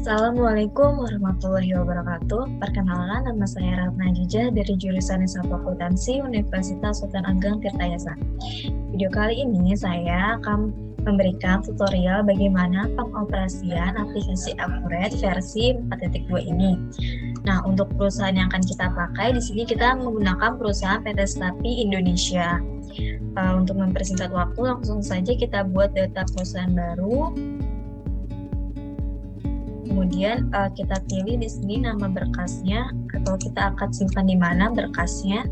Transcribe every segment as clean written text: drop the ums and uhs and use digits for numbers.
Assalamualaikum warahmatullahi wabarakatuh. Perkenalkan, nama saya Ratna Jijah dari jurusan Hisab Akuntansi Universitas Sultan Ageng Tirtayasa. Video kali ini saya akan memberikan tutorial bagaimana pengoperasian aplikasi Akuret versi 4.2 ini. Nah, untuk perusahaan yang akan kita pakai di sini kita menggunakan perusahaan PT Stapi Indonesia. Untuk mempersingkat waktu, langsung saja kita buat data perusahaan baru. Kemudian kita pilih di sini nama berkasnya atau kita akan simpan di mana berkasnya.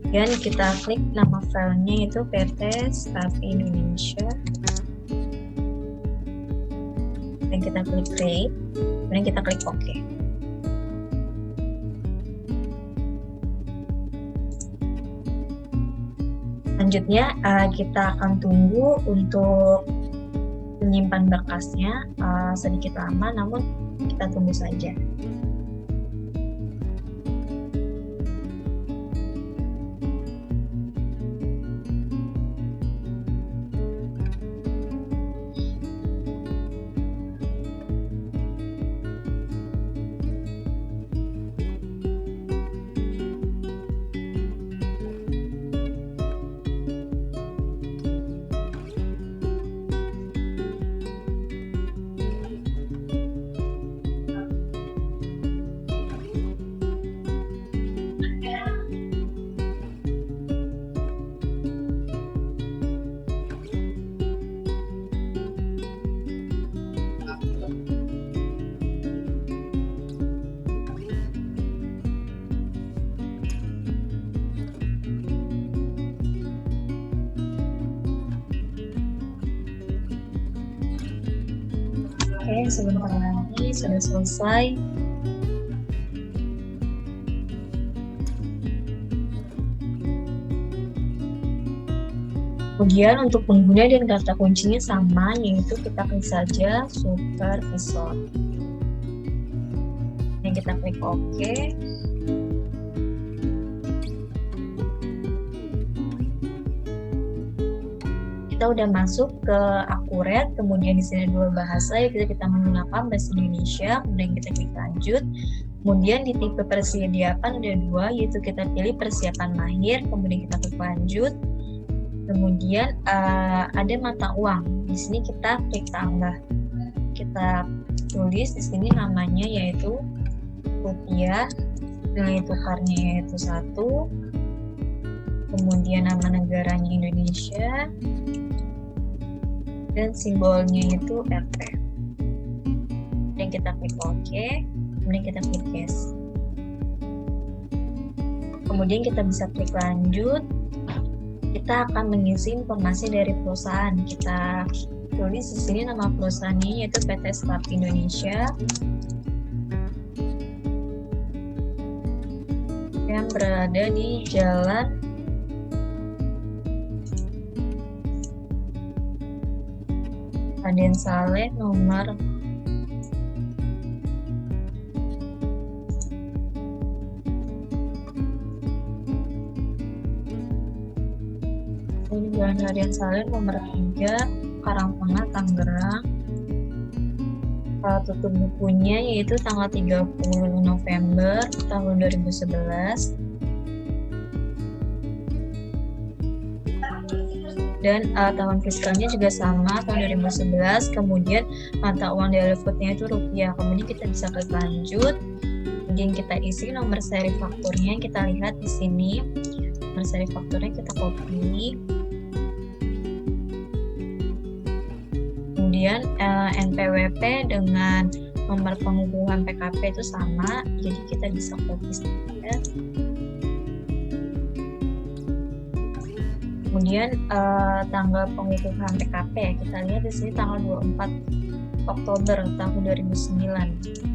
Kemudian kita klik nama filenya itu PT Stapi Indonesia. Dan kita klik create. Kemudian kita klik OK. Selanjutnya kita akan tunggu untuk menyimpan berkasnya sedikit lama, namun kita tunggu saja. Oke, sebentar lagi sudah selesai. Kemudian untuk pengguna dan kata kuncinya sama, yaitu kita klik saja supervisor. Dan kita klik OK. Kita udah masuk ke Akuret, kemudian di sini dua bahasa, yaitu kita menggunakan bahasa Indonesia, kemudian kita klik lanjut. Kemudian di tipe persediaan ada dua, yaitu kita pilih persiapan mahir, kemudian kita klik lanjut. Kemudian ada mata uang, di sini kita klik tambah. Kita tulis di sini namanya yaitu rupiah, nilai tukarnya yaitu 1, kemudian nama negaranya Indonesia, dan simbolnya itu RT. Dan kita klik OK, kemudian kita klik yes. Kemudian kita bisa klik lanjut. Kita akan mengisi informasi dari perusahaan. Kita tulis di sini nama perusahaannya yaitu PT Stapi Indonesia yang berada di Jalan Raden Saleh nomor 3, Karangtengah, Tangerang. Tutup bukunya yaitu tanggal 30 November tahun 2011. Dan tahun fiskalnya juga sama, tahun 2011. Kemudian mata uang defaultnya itu rupiah. Kemudian kita bisa klik lanjut. Kemudian kita isi nomor seri fakturnya. Kita lihat di sini nomor seri fakturnya, kita copy. Kemudian NPWP dengan nomor pengukuhan PKP itu sama, jadi kita bisa copy saja. Kemudian tanggal pengukuhan PKP ya, kita lihat di sini tanggal 24 Oktober tahun 2009.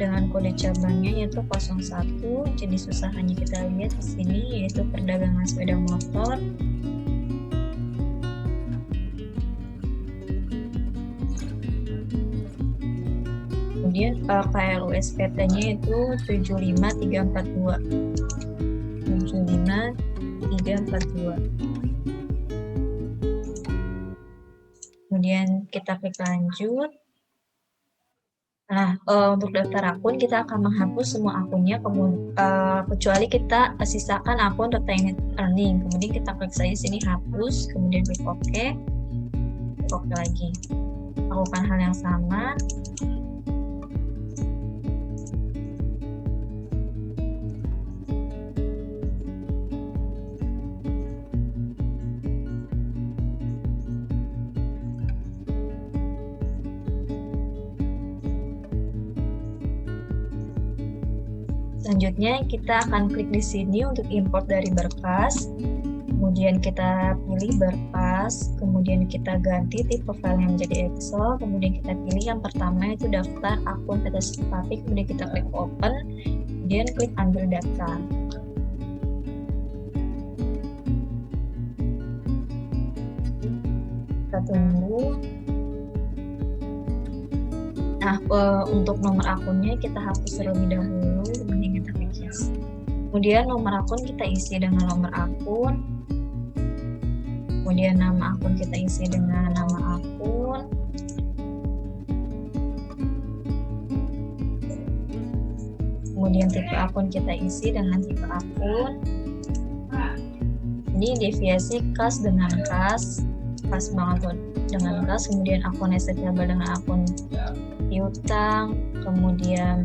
Dengan kode cabangnya yaitu 01, jenis usahanya kita lihat di sini yaitu perdagangan sepeda motor. Kemudian file USPT-nya itu 75342. 75342. Kemudian kita klik lanjut. Nah, untuk daftar akun kita akan menghapus semua akunnya, kecuali kita sisakan akun retained earning. Kemudian kita klik saja sini hapus, kemudian klik OK, klik OK lagi. Lakukan hal yang sama. Selanjutnya kita akan klik di sini untuk import dari berkas. Kemudian kita pilih berkas, kemudian kita ganti tipe filenya menjadi Excel, kemudian kita pilih yang pertama itu daftar akun PT Sukapi, kemudian kita klik open, kemudian klik ambil data. Kita tunggu. Nah, untuk nomor akunnya kita hapus terlebih dahulu, kemudian kita klik yes. Kemudian nomor akun kita isi dengan nomor akun. Kemudian nama akun kita isi dengan nama akun. Kemudian tipe akun kita isi dengan tipe akun. Ini deviasi kas dengan kas banget dengan kas. Kemudian akun asset label dengan akun piutang, kemudian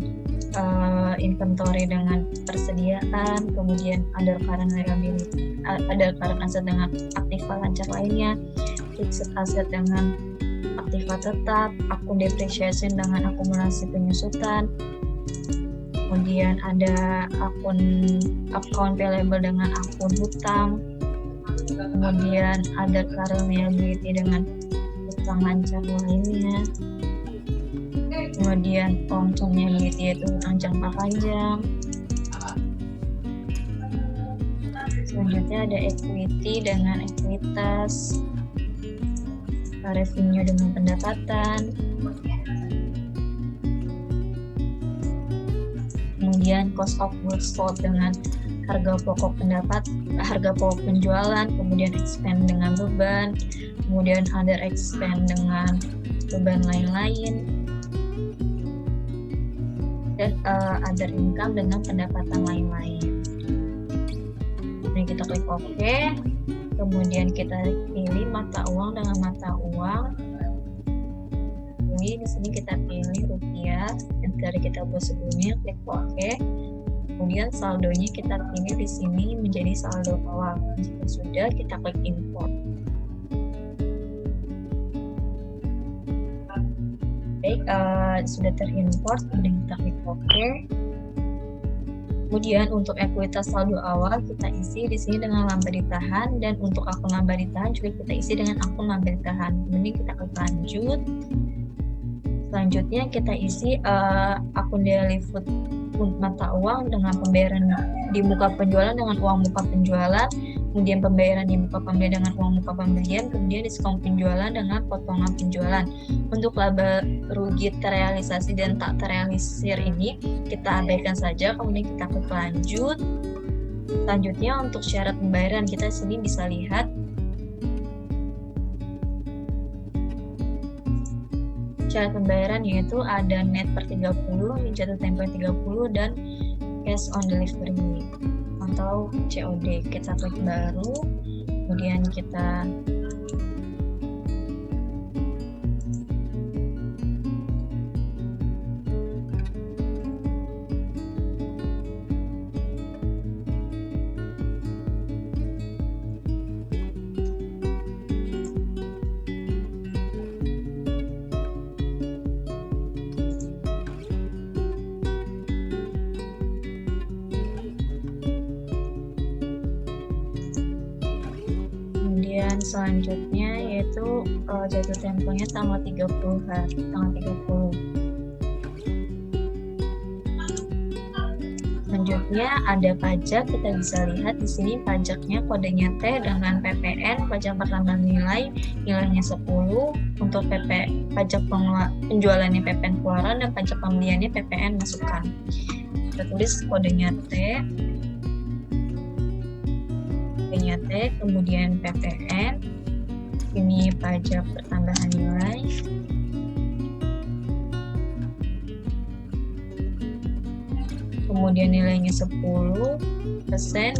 inventory dengan persediaan, kemudian other current liability, other current asset dengan aktiva lancar lainnya, fixed asset dengan aktiva tetap, akun depreciation dengan akumulasi penyusutan, kemudian ada akun payable dengan akun hutang, kemudian other current liability dengan hutang lancar lainnya. Kemudian long-termnya yaitu hutang jangka panjang. Selanjutnya ada equity dengan ekuitas, revenue dengan pendapatan, kemudian cost of goods sold dengan harga pokok penjualan, kemudian expense dengan beban, kemudian other expense dengan beban lain-lain, dan other income dengan pendapatan lain-lain. Nah, kita klik OK, kemudian kita pilih mata uang dengan mata uang. Jadi di sini kita pilih rupiah yang dari kita buat sebelumnya, klik OK. Kemudian saldonya kita pilih di sini menjadi saldo awal. Jika sudah, kita klik import. Baik, sudah terimport, kemudian kita klik OK. Kemudian untuk ekuitas saldo awal kita isi di sini dengan laba ditahan, dan untuk akun laba ditahan juga kita isi dengan akun laba ditahan. Kemudian kita klik lanjut. Selanjutnya kita isi akun daily food mata uang dengan pembayaran di muka penjualan dengan uang muka penjualan, kemudian pembayaran di muka pembelian dengan uang muka pembelian, kemudian diskon penjualan dengan potongan penjualan. Untuk laba rugi terrealisasi dan tak terrealisir ini kita abaikan saja, kemudian kita klik lanjut. Selanjutnya untuk syarat pembayaran kita sini bisa lihat syarat pembayaran, yaitu ada net per 30, jatuh tempo 30, dan cash on delivery atau COD. Kita klik baru, kemudian kita selanjutnya yaitu jatuh temponya tanggal 30 hari, tanggal 30. Selanjutnya ada pajak, kita bisa lihat di sini pajaknya kodenya T dengan PPN, pajak pertambahan nilai, nilainya 10, untuk pajak penjualannya PPN keluaran dan pajak pembeliannya PPN masukan. Kita tulis kodenya T, kemudian PPN, ini pajak pertambahan nilai, kemudian nilainya 10%,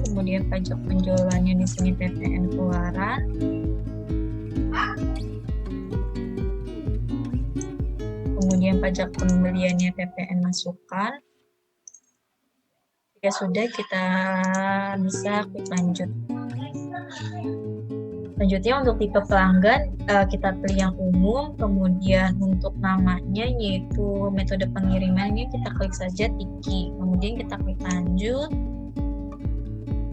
kemudian pajak penjualannya di sini PPN keluaran, kemudian pajak pembeliannya PPN masukan. Jika sudah, kita bisa klik lanjut. Selanjutnya untuk tipe pelanggan, kita pilih yang umum, kemudian untuk namanya yaitu metode pengirimannya kita klik saja Tiki, kemudian kita klik lanjut.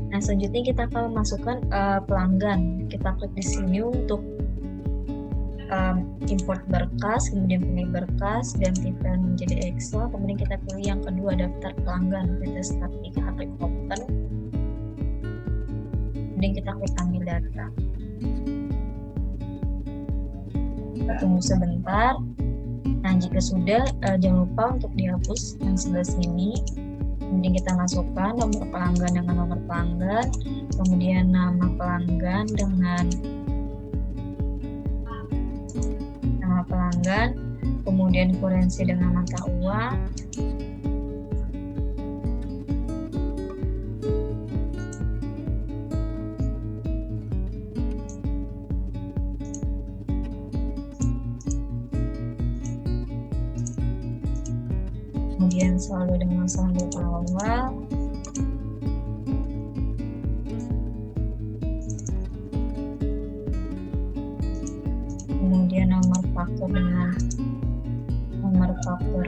Nah, selanjutnya kita akan masukkan pelanggan, kita klik di sini untuk import berkas, kemudian pilih berkas dan tipe menjadi Excel, kemudian kita pilih yang kedua daftar pelanggan, kita klik open, kemudian kita klik ambil data. Kita tunggu sebentar. Nah, jika sudah, jangan lupa untuk dihapus yang sebelah sini. Kemudian kita masukkan nomor pelanggan dengan nomor pelanggan, kemudian nama pelanggan dengan nama pelanggan, kemudian kurensi dengan mata uang, kemudian saldo dengan saldo awal, kemudian nomor faktur dengan nomor faktur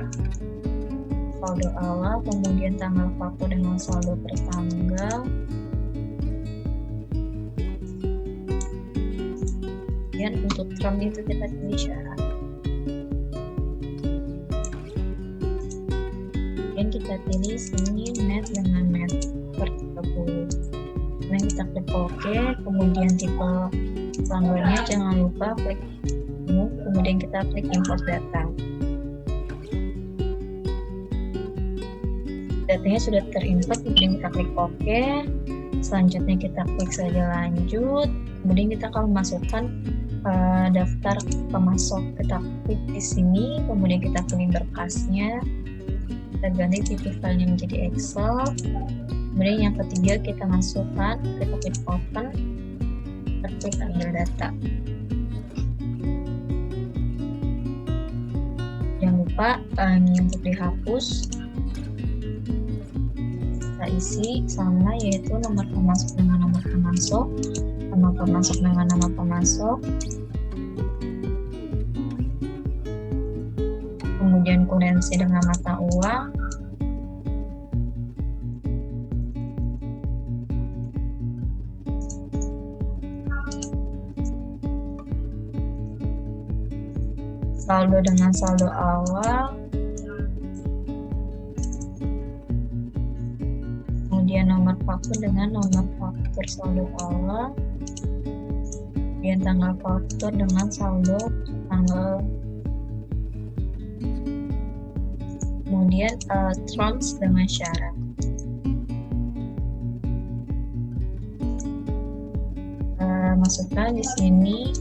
saldo awal, kemudian tanggal faktur dengan saldo per tanggal, kemudian untuk term itu kita pilih syarat. Kemudian kita pilih sini net dengan net per 30. Kemudian kita klik OK, kemudian tipe pelanggannya jangan lupa klik move, kemudian kita klik import data. Datanya sudah terimport, kemudian kita klik OK. Selanjutnya kita klik saja lanjut, kemudian kita akan memasukkan daftar pemasok. Kita klik di sini, kemudian kita pilih berkasnya, kita ganti tipe filenya menjadi Excel. Kemudian yang ketiga kita masukkan, kita klik open, kita klik ambil data. Jangan lupa ini untuk dihapus, kita isi sama, yaitu nomor pemasok dengan nomor pemasok, nama pemasok dengan nama pemasok, kemudian kurensi dengan mata uang, saldo dengan saldo awal, kemudian nomor faktur dengan nomor faktur saldo awal, kemudian tanggal faktur dengan saldo tanggal, kemudian terms dengan syarat. Masukkan di sini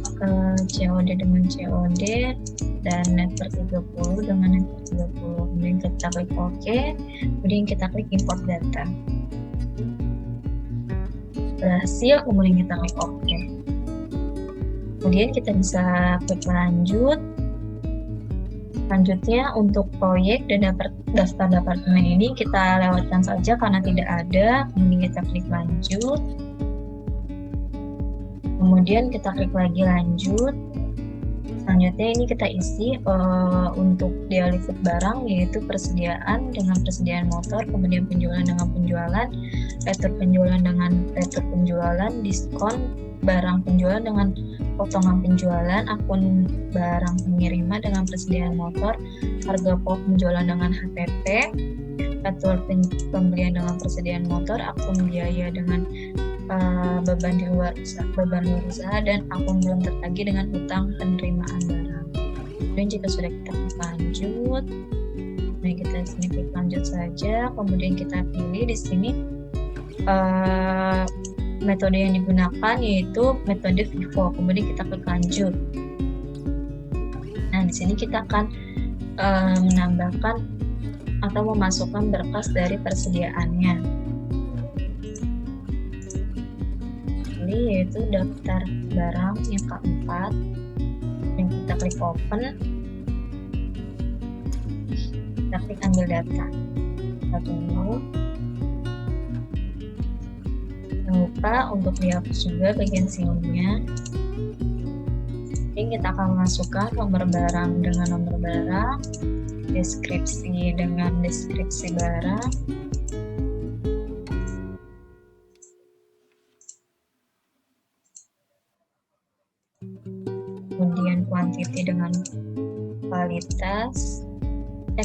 COD dengan COD dan net per 30 dengan net per 30. Kemudian kita klik OK, kemudian kita klik import data. Berhasil, kemudian kita klik OK. Kemudian kita bisa klik lanjut. Selanjutnya untuk proyek dan daftar departemen ini kita lewatkan saja karena tidak ada. Kemudian kita klik lanjut. Kemudian kita klik lagi lanjut. Selanjutnya ini kita isi untuk daily food barang, yaitu persediaan dengan persediaan motor, kemudian penjualan dengan penjualan, retur penjualan dengan retur penjualan, diskon barang penjualan dengan potongan penjualan, akun barang pengiriman dengan persediaan motor, harga pokok penjualan dengan HTP, retur pembelian dengan persediaan motor, akun biaya dengan beban usaha, dan akun belum tertagih dengan hutang penerimaan barang. Dan jika sudah kita klik lanjut, nah kita sini klik lanjut saja, kemudian kita pilih di sini metode yang digunakan yaitu metode FIFO, kemudian kita klik lanjut. Nah di sini kita akan menambahkan atau memasukkan berkas dari persediaannya, yaitu daftar barang yang keempat, dan kita klik open, kita klik ambil data, kita tunggu. Jangan lupa untuk dihapus juga bagian sininya. Jadi kita akan masukkan nomor barang dengan nomor barang, deskripsi dengan deskripsi barang, kemudian quantity dengan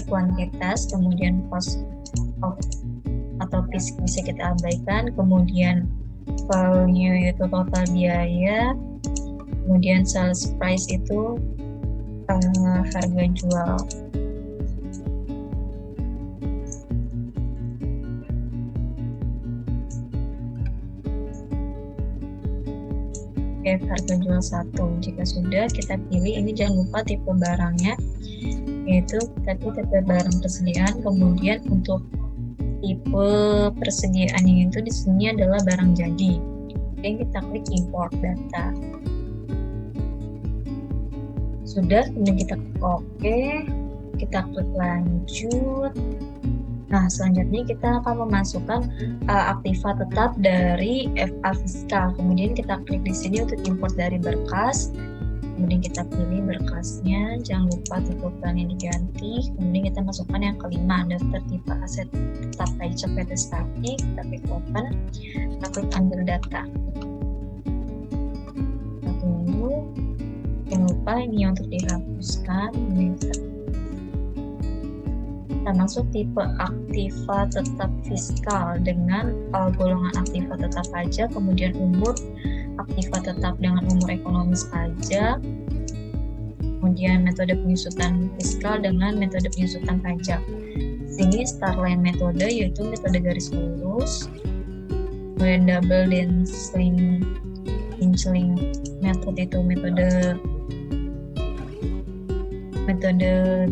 kuantitas, kemudian cost of atau piece bisa kita abaikan, kemudian value itu total biaya, kemudian sales price itu harga jual. Harga jual 1. Jika sudah, kita pilih ini, jangan lupa tipe barangnya, yaitu tadi tipe barang persediaan, kemudian untuk tipe persediaannya itu di sini adalah barang jadi. Kemudian kita klik import data. Sudah, kemudian kita klik OK, kita klik lanjut. Nah, selanjutnya kita akan memasukkan aktiva tetap dari FA fiskal. Kemudian kita klik di sini untuk import dari berkas. Kemudian kita pilih berkasnya, jangan lupa tipe plannya diganti. Kemudian kita masukkan yang kelima, daftar tipe aset tetap pajak PT Stati. Kita klik open, kita klik ambil data. Kita tunggu. Jangan lupa ini untuk dihapuskan. Kita masuk tipe aktiva tetap fiskal dengan golongan aktiva tetap pajak, kemudian umur aktiva tetap dengan umur ekonomis pajak, kemudian metode penyusutan fiskal dengan metode penyusutan pajak. Sini Starline metode yaitu metode garis lurus, kemudian double densling metode itu metode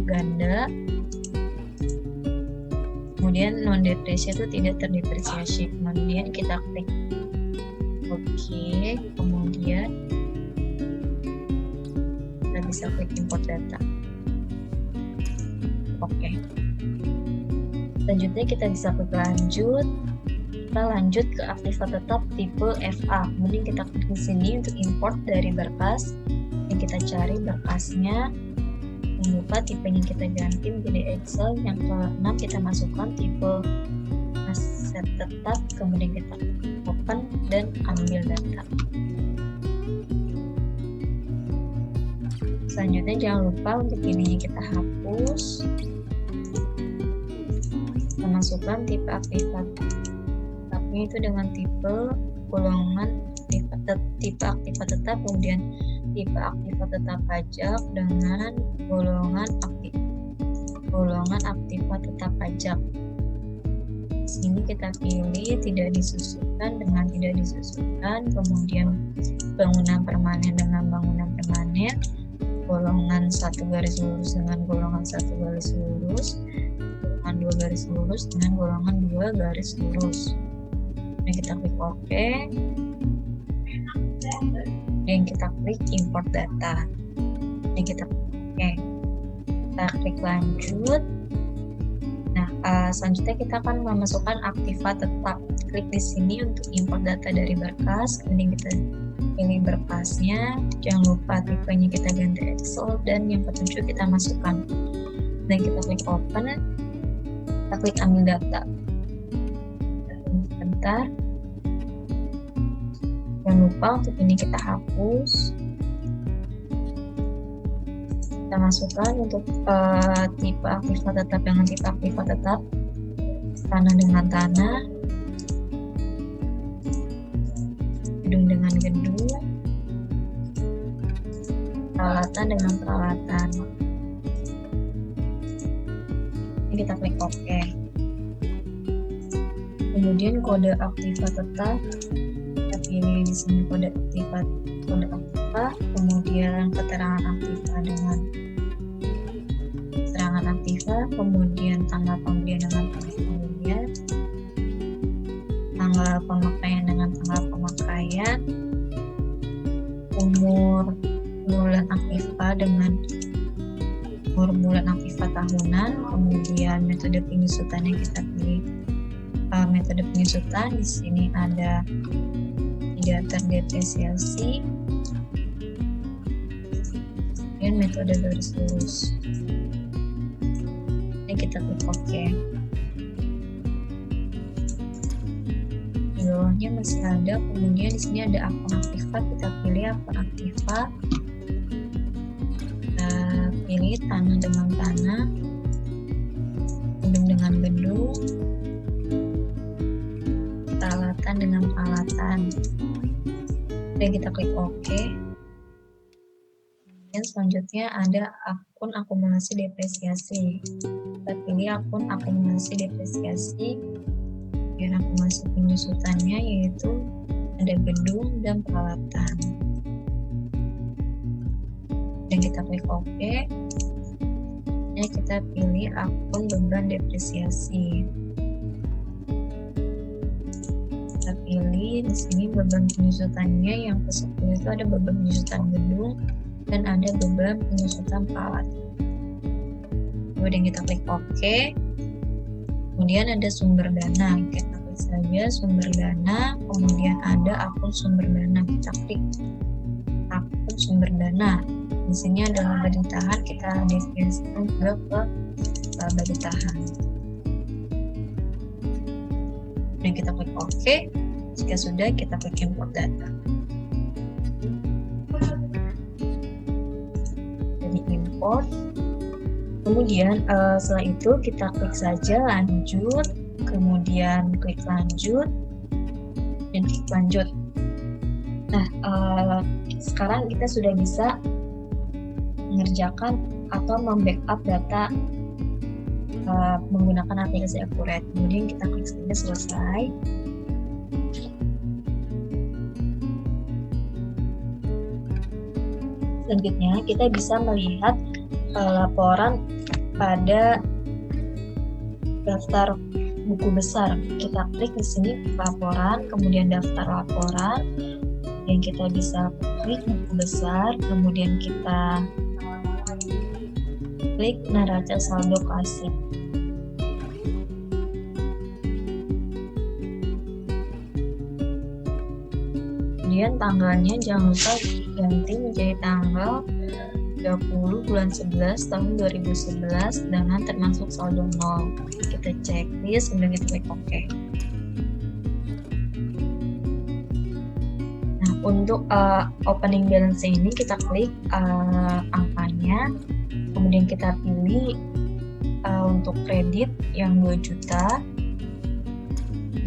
ganda. Kemudian non depresiasi itu tidak terdepresiasi. Kemudian kita klik OK, kemudian kita bisa klik import data. Oke. Selanjutnya kita bisa klik lanjut. Kita lanjut ke aktiva tetap tipe FA. Kemudian kita klik di sini untuk import dari berkas. Dan kita cari berkasnya. Jangan lupa tipenya kita ganti menjadi Excel. Yang ke-6 kita masukkan tipe aset tetap, kemudian kita open dan ambil data. Selanjutnya jangan lupa untuk ininya kita hapus. Kita masukkan tipe aktiva tetapnya itu dengan tipe golongan tipe aktiva tetap, kemudian tipe aktiva tetap pajak dengan golongan aktiva tetap pajak. Sini kita pilih tidak disusutkan dengan tidak disusutkan, kemudian bangunan permanen dengan bangunan permanen, golongan 1 garis lurus dengan golongan 1 garis lurus, golongan 2 garis lurus dengan golongan 2 garis lurus. Nah, kita klik OK. Dan kita klik import data. Ini kita klik lanjut. Nah, selanjutnya kita akan memasukkan aktiva tetap. Klik di sini untuk import data dari berkas. Kemudian kita pilih berkasnya, jangan lupa tipenya kita ganti Excel, dan yang ketujuh kita masukkan. Dan kita klik open, kita klik ambil data. Sebentar. Jangan lupa untuk ini kita hapus. Kita masukkan untuk tipe aktiva tetap dengan tipe aktiva tetap, tanah dengan tanah, gedung dengan gedung, peralatan dengan peralatan. Ini kita klik OK. Kemudian kode aktiva tetap, kita pilih di sini kode aktiva, kemudian keterangan aktiva dengan keterangan aktiva, kemudian tanggal pembelian dengan tanggal pembelian, tanggal pemakaian dengan tanggal pemakaian, umur bulan aktiva dengan umur bulan aktiva tahunan, kemudian metode penyusutannya kita pilih metode penyusutan. Di sini ada tidak terdepresiasi, dan metode garis lurus. Ini kita klik OK. Di bawahnya masih ada, kemudian di sini ada akun aktiva, kita pilih akun aktiva. Kita pilih tanah dengan tanah, gedung dengan gedung, peralatan dengan peralatan. Dan kita klik OK. Dan selanjutnya ada akun akumulasi depresiasi. Kita pilih akun akumulasi depresiasi. Dan akumulasi penyusutannya yaitu ada gedung dan peralatan. Dan kita klik OK. Ya, kita pilih akun beban depresiasi. Kita pilih di sini beban penyusutannya yang ke-10 itu ada beban penyusutan gedung dan ada beban penyusutan peralatan. Kemudian kita klik OK. Kemudian ada sumber dana, kita klik saja sumber dana. Kemudian ada akun sumber dana, kita klik akun sumber dana. Di sini ada laba ditahan, kita definisikan juga ke laba ditahan. Dan kita klik OK. Jika sudah, kita klik import data. Jadi import. Kemudian setelah itu kita klik saja lanjut, kemudian klik lanjut, dan klik lanjut. Nah, sekarang kita sudah bisa mengerjakan atau membackup data menggunakan aplikasi Accurate. Kemudian kita klik saja selesai. Selanjutnya kita bisa melihat laporan pada daftar buku besar. Kita klik di sini laporan, kemudian daftar laporan, yang kita bisa klik buku besar, kemudian kita klik neraca saldo klasik. Kemudian tanggalnya jangan lupa ganti menjadi tanggal 30 bulan 11 tahun 2011 dengan termasuk saldo 0. Kita checklist, kemudian kita klik OK. Nah, untuk opening balance ini kita klik angkanya, kemudian kita pilih untuk kredit yang 2 juta.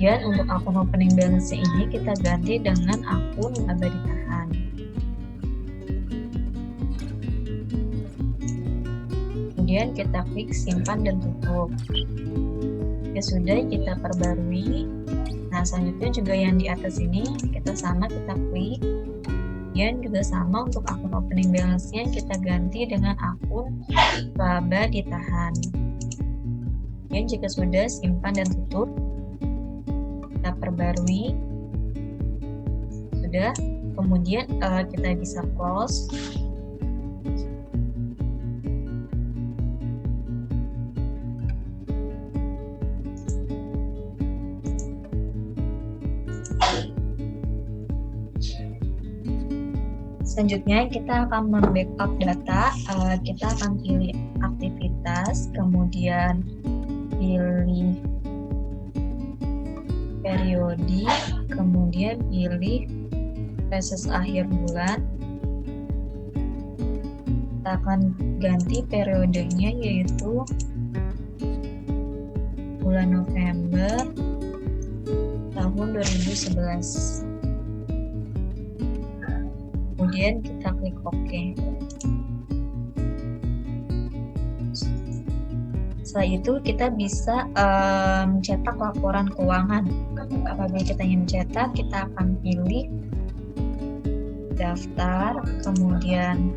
Dan untuk akun opening balance ini kita ganti dengan akun laba ditahan. Kemudian kita klik simpan dan tutup. Ya sudah, kita perbarui. Nah, selanjutnya juga yang di atas ini kita klik. Dan juga sama untuk akun opening balance-nya kita ganti dengan akun laba ditahan. Dan jika sudah, simpan dan tutup. Kita perbarui. Sudah, kemudian kita bisa close. Selanjutnya kita akan membackup data. Kita akan pilih aktivitas, kemudian pilih periode, kemudian pilih basis akhir bulan. Kita akan ganti periodenya yaitu bulan November tahun 2011. Kemudian kita klik OK. Setelah itu kita bisa mencetak laporan keuangan. Apabila kita ingin mencetak, kita akan pilih daftar, kemudian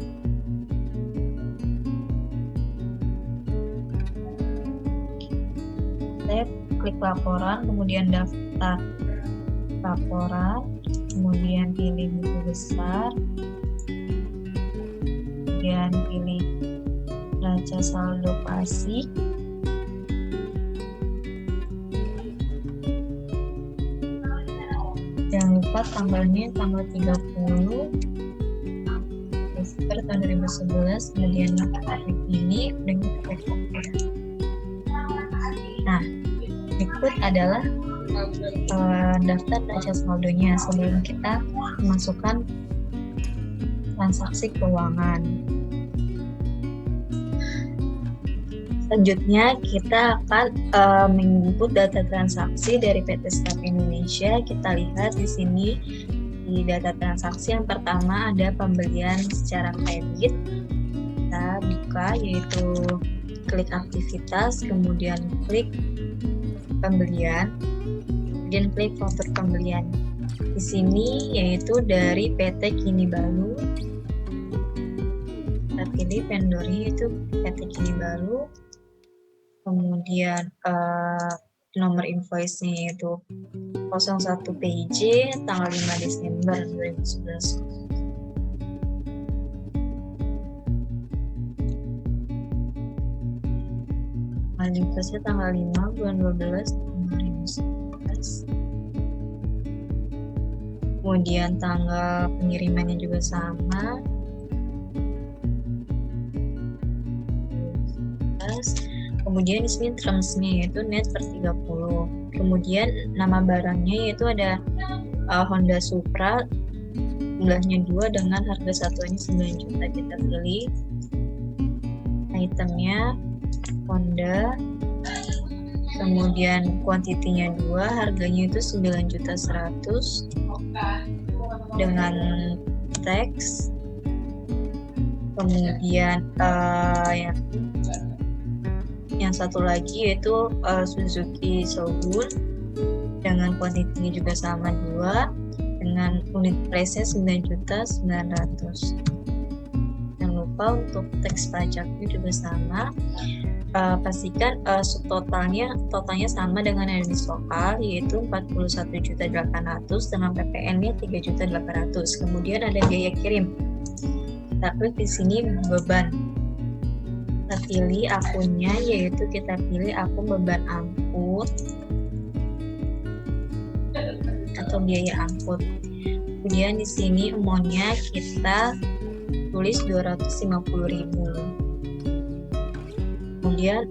saya klik laporan, kemudian daftar laporan, kemudian pilih buku besar, kemudian pilih neraca saldo pasif, jangan lupa tanggalnya tanggal 30 Desember tahun 2011, kemudian kita klik ini dan kita klik OK. Nah, berikut adalah daftar neraca saldonya sebelum kita memasukkan transaksi keuangan. Selanjutnya kita akan menginput data transaksi dari PT Staf Indonesia. Kita lihat di sini di data transaksi yang pertama ada pembelian secara kredit. Kita buka yaitu klik aktivitas, kemudian klik pembelian, kemudian klik faktur pembelian. Di sini yaitu dari PT Kini Balu. Kita pilih vendornya itu PT Kini Balu. Kemudian nomor invoice-nya yaitu 01 PJ tanggal 5 Desember 2011. Invoice-nya tanggal 5 bulan 12 tahun 2011. Kemudian tanggal pengirimannya juga sama. Kemudian di sini terms-nya yaitu net per 30. Kemudian nama barangnya yaitu ada Honda Supra, jumlahnya 2 dengan harga satuannya 9 juta. Kita pilih itemnya Honda, kemudian kuantitinya 2, harganya itu 9.100.000 dengan tax. Kemudian yang satu lagi yaitu Suzuki Shogun dengan kuantitinya juga sama 2 dengan unit price-nya 9.900.000. Jangan lupa untuk tax pajaknya juga sama. Pastikan totalnya sama dengan yang di soal yaitu 41.800.000 dengan PPN-nya 3.800.000. Kemudian ada biaya kirim. Kita klik di sini beban. Kita pilih akunnya yaitu kita pilih akun beban angkut atau biaya angkut. Kemudian di sini amount-nya kita tulis 250.000. Kemudian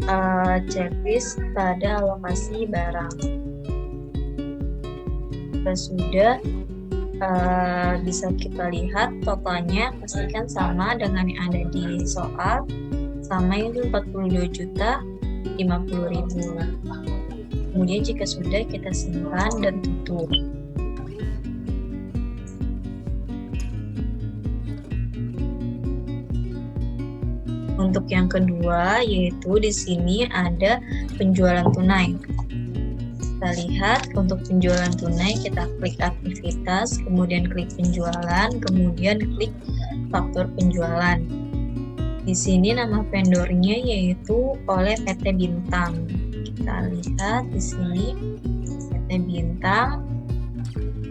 checklist pada alokasi barang. Sudah bisa kita lihat totalnya pastikan sama dengan yang ada di soal, sama itu 42.050.000. Kemudian jika sudah kita simpan dan tutup. Untuk yang kedua yaitu di sini ada penjualan tunai. Kita lihat untuk penjualan tunai kita klik aktivitas, kemudian klik penjualan, kemudian klik faktur penjualan. Di sini nama vendornya yaitu oleh PT Bintang. Kita lihat di sini PT Bintang.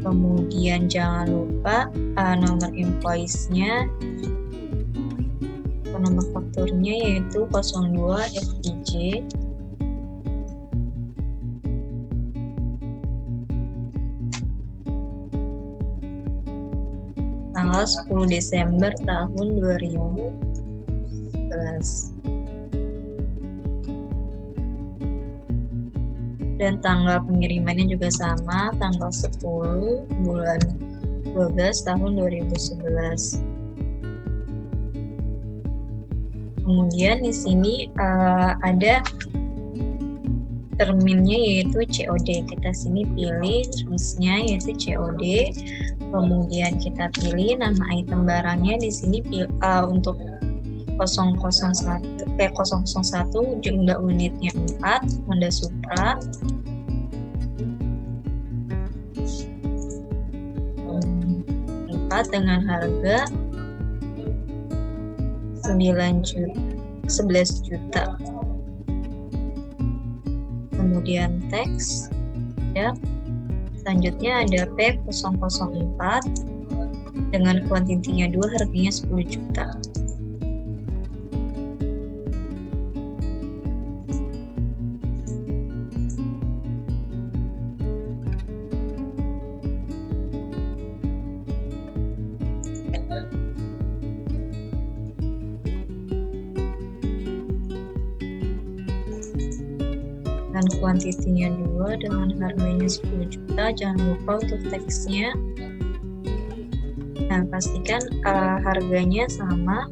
Kemudian jangan lupa nomor invoice-nya, nomor fakturnya yaitu 02 FIJ. Tanggal tanggal 10 Desember tahun 2011. Dan tanggal pengirimannya juga sama, tanggal 10 bulan 12 tahun 2011. Kemudian di sini ada terminnya yaitu COD. Kita sini pilih terusnya yaitu COD. Kemudian kita pilih nama item barangnya di sini untuk 001 jumlah unitnya 4, Honda Supra. Dengan harga 11 juta. Kemudian teks ya. Selanjutnya ada P004 dengan kuantitinya 2, harganya 10 juta. Dan kuantitinya 2 dengan harganya 10 juta. Jangan lupa untuk teksnya. Nah, pastikan harganya sama,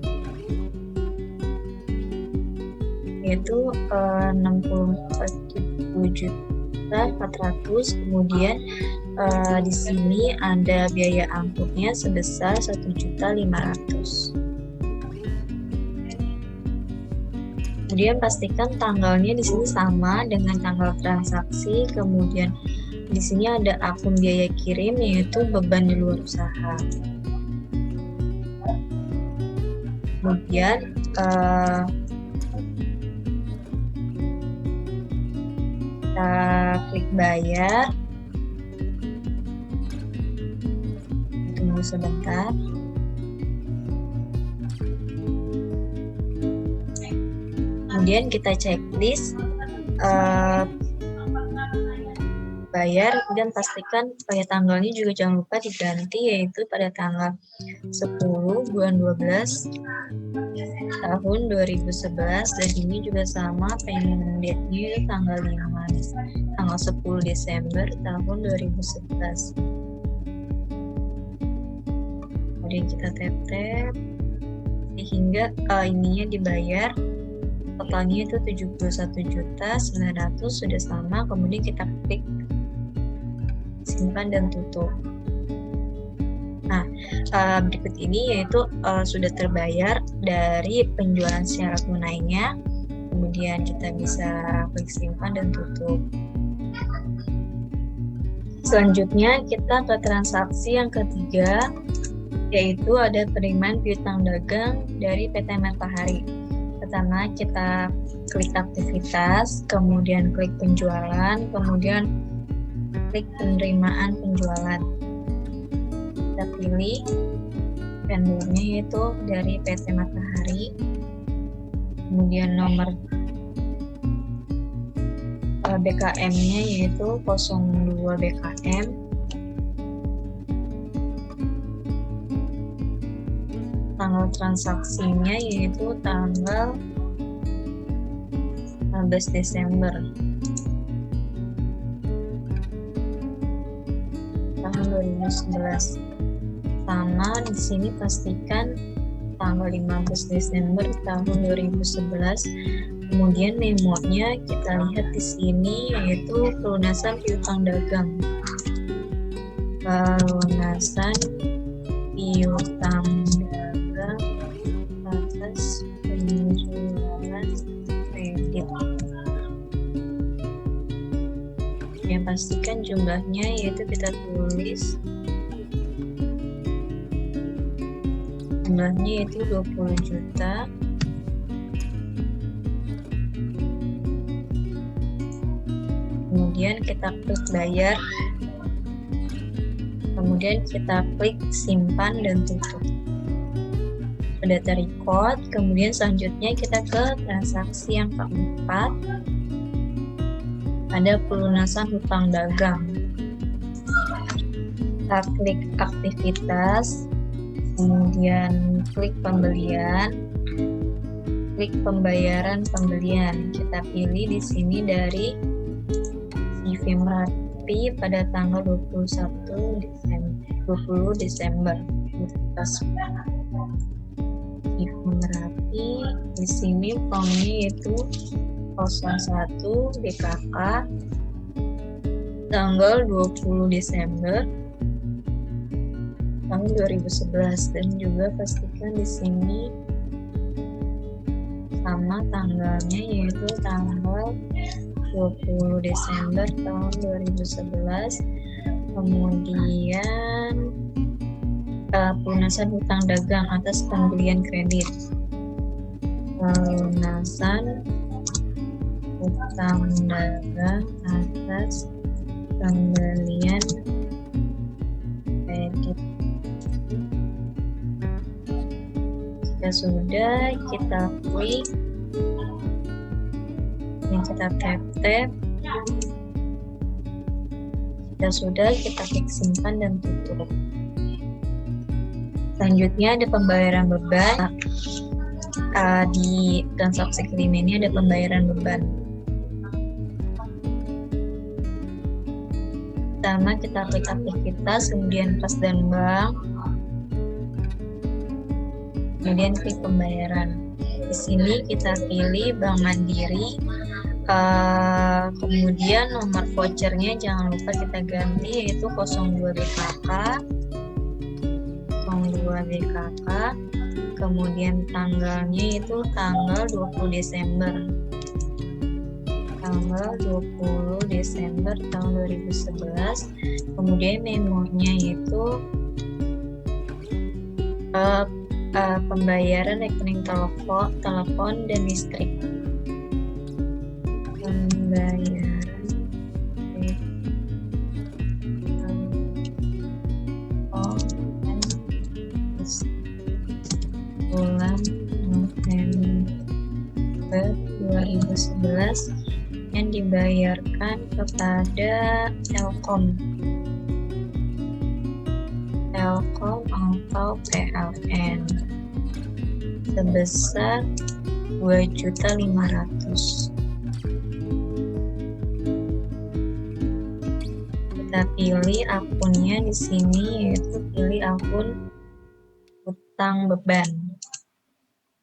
yaitu 64.400. Kemudian di sini ada biaya angkutnya sebesar 1.500.000. Kemudian pastikan tanggalnya di sini sama dengan tanggal transaksi. Kemudian di sini ada akun biaya kirim yaitu beban di luar usaha. Kemudian kita klik bayar. Tunggu sebentar. Kemudian kita checklist bayar dan pastikan pada tanggalnya juga jangan lupa diganti, yaitu pada tanggal 10 bulan 12 tahun 2011. Dan ini juga sama, payment date-nya tanggal 10 Desember tahun 2011. Kemudian kita tap sehingga ininya dibayar. Totalnya itu 71.900.000 sudah sama. Kemudian kita klik simpan dan tutup. Nah, berikut ini yaitu sudah terbayar dari penjualan secara tunainya. Kemudian kita bisa klik simpan dan tutup. Selanjutnya kita ke transaksi yang ketiga, yaitu ada penerimaan piutang dagang dari PT Matahari. Pertama kita klik aktivitas, kemudian klik penjualan, kemudian klik penerimaan penjualan. Kita pilih vendornya yaitu dari PT Matahari, kemudian nomor BKM-nya yaitu 02 BKM. Tanggal transaksinya yaitu tanggal 15 Desember tahun 2011. Sama di sini pastikan tanggal 15 Desember tahun 2011. Kemudian memonya kita lihat di sini yaitu pelunasan piutang dagang. Pelunasan piutang dagang atas penjualan kredit. Yang pastikan jumlahnya yaitu kita tulis jumlahnya yaitu 20 juta. Kemudian kita klik bayar, kemudian kita klik simpan dan tutup. Sudah terrecord. Kemudian selanjutnya kita ke transaksi yang keempat, ada pelunasan hutang dagang. Kita klik aktivitas, kemudian klik pembelian, klik pembayaran pembelian. Kita pilih di sini dari CV Merapi pada tanggal 20 Desember. Kita CV Merapi, di sini formnya yaitu 01 BKK tanggal 20 Desember tahun 2011, dan juga pastikan di sini sama tanggalnya yaitu tanggal 20 Desember tahun 2011. Kemudian pelunasan hutang dagang atas pembelian kredit. Pelunasan hutang dagang atas pembelian kredit. Jika sudah, kita klik dan kita tap. Jika sudah, kita klik simpan dan tutup. Selanjutnya ada pembayaran beban. Di transaksi kelima ini ada pembayaran beban. Pertama kita klik aktivitas, kemudian pas dan bank, kemudian klik pembayaran. Di sini kita pilih Bank Mandiri, kemudian nomor vouchernya jangan lupa kita ganti yaitu 02 BKK, kemudian tanggalnya itu tanggal 20 Desember. Tanggal 20 Desember tahun 2011. Kemudian memonya itu pembayaran rekening telepon dan listrik. Pembayaran bulan November 2011 yang dibayarkan kepada Telkom atau PLN sebesar 2.500.000. Kita pilih akunnya di sini yaitu pilih akun hutang beban.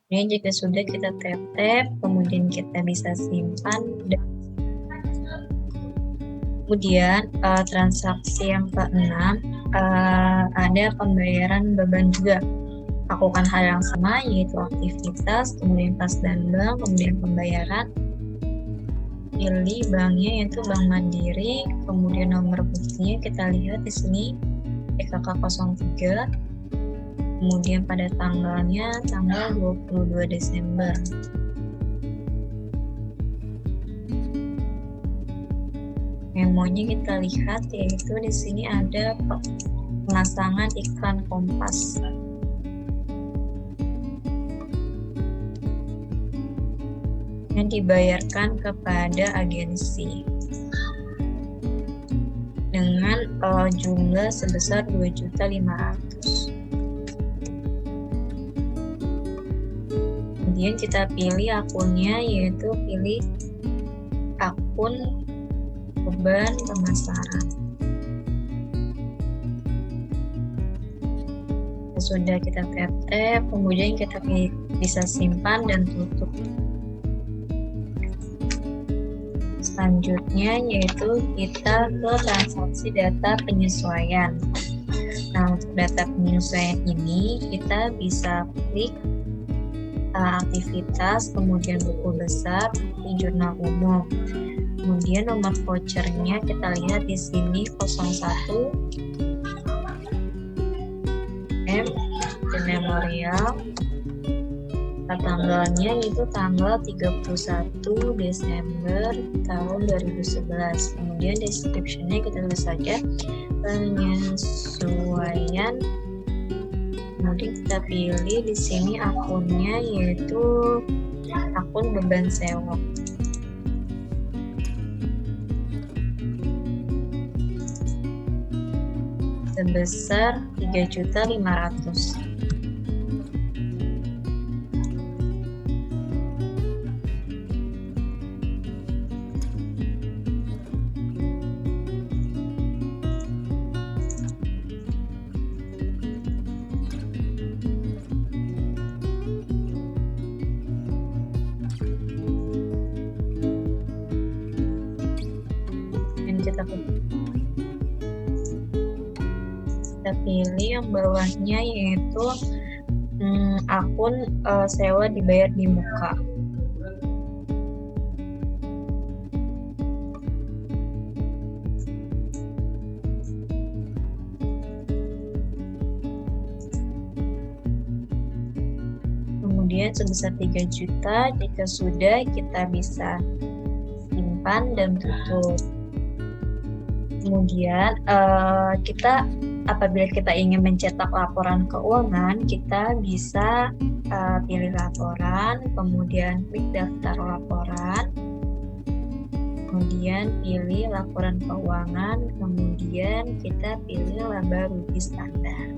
Kemudian jika sudah kita tap, kemudian kita bisa simpan. Kemudian transaksi yang ke-6 ada pembayaran beban juga. Lakukan hal yang sama yaitu aktivitas, kemudian pas dan bank, kemudian pembayaran. Pilih banknya yaitu Bank Mandiri, kemudian nomor buktinya kita lihat di sini PKK 03. Kemudian pada tanggalnya tanggal 22 Desember. Memonya kita lihat yaitu di sini ada pemasangan iklan Kompas. Yang dibayarkan kepada agensi dengan jumlah sebesar 2.500.000. Kemudian kita pilih akunnya yaitu pilih akun beban pemasaran. Sudah kita tap, kemudian kita bisa simpan dan tutup. Selanjutnya yaitu kita ke transaksi data penyesuaian. Nah, untuk data penyesuaian ini kita bisa klik aktivitas, kemudian buku besar, di jurnal umum. Kemudian nomor vouchernya kita lihat di sini 01 M The Memorial. Tanggalnya itu tanggal 31 Desember tahun 2011. Kemudian description-nya kita tulis saja penyesuaian. Kemudian kita pilih di sini akunnya yaitu akun beban sewa. Sebesar 3.500.000. kita pilih yang bawahnya, yaitu akun sewa dibayar di muka. Kemudian sebesar 3 juta, jika sudah kita bisa simpan dan tutup. Kemudian apabila kita ingin mencetak laporan keuangan, kita bisa pilih laporan, kemudian klik daftar laporan, kemudian pilih laporan keuangan, kemudian kita pilih laba rugi standar.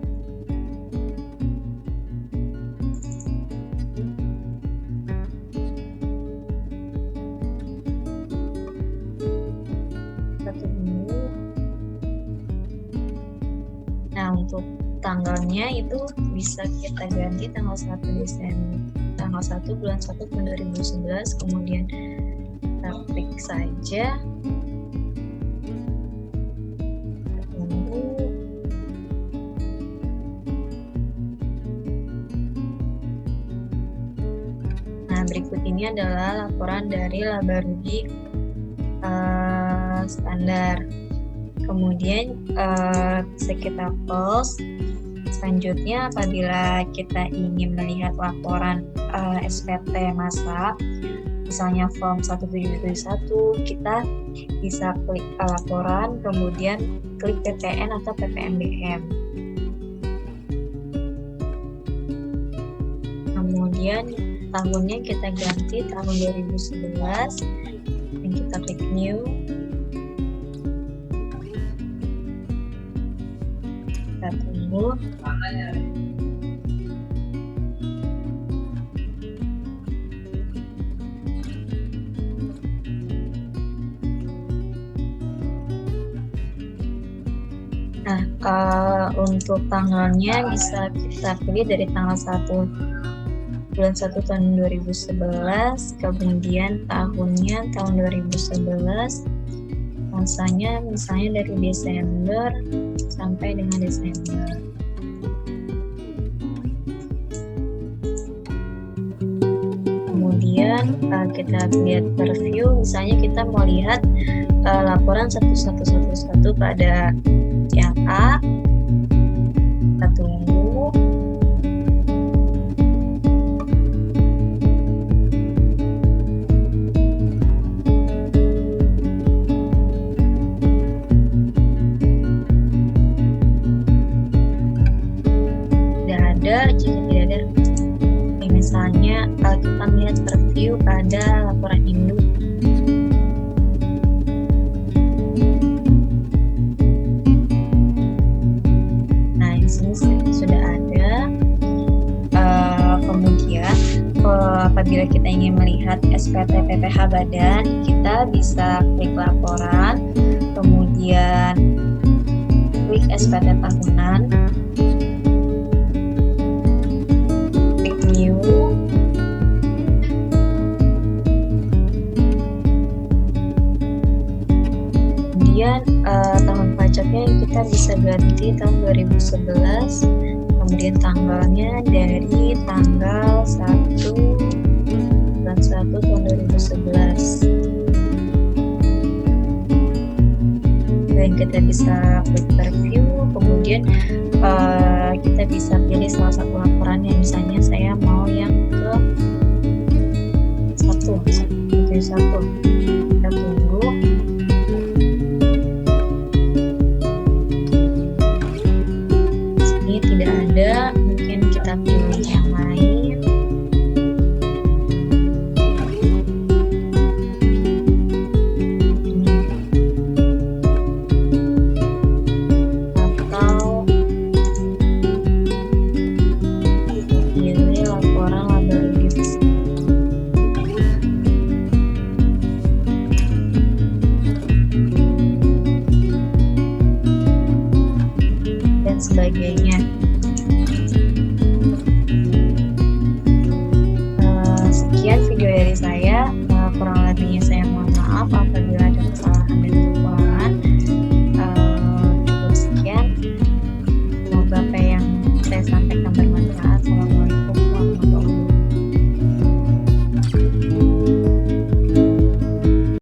Nah, untuk tanggalnya itu bisa kita ganti tanggal 1 bulan 1 tahun 2011, kemudian kita klik saja. Nah, berikut ini adalah laporan dari laba rugi standar. Kemudian bisa kita close. Selanjutnya, apabila kita ingin melihat laporan SPT masa, misalnya form 1771, kita bisa klik laporan, kemudian klik PPN atau PPNBM. Kemudian tahunnya kita ganti tahun 2011, dan kita klik new. Kita tunggu. Nah, untuk tanggalnya bisa kita pilih dari tanggal 1 bulan 1 tahun 2011, kemudian tahunnya tahun 2011, masanya misalnya dari Desember sampai dengan Desember. Kemudian kita lihat preview, misalnya kita mau lihat laporan 1111 pada yang A. Kita tunggu. Jika tidak ada, misalnya kita melihat preview pada laporan induk. Nah, di sini sudah ada. Kemudian apabila kita ingin melihat SPT PPh badan, kita bisa klik laporan, kemudian klik SPT tahunan, kemudian tahun pajaknya kita bisa ganti tahun 2011, kemudian tanggalnya dari tanggal 1 bulan 1 tahun 2011, dan kita bisa klik preview, kemudian kita bisa pilih salah satu laporannya, misalnya saya mau yang ke 1. Kita tunggu. Sini tidak ada, mungkin kita pilih yang lain. Atau pilih laporan laba rugi. Dan sebagainya. Sekian video dari saya.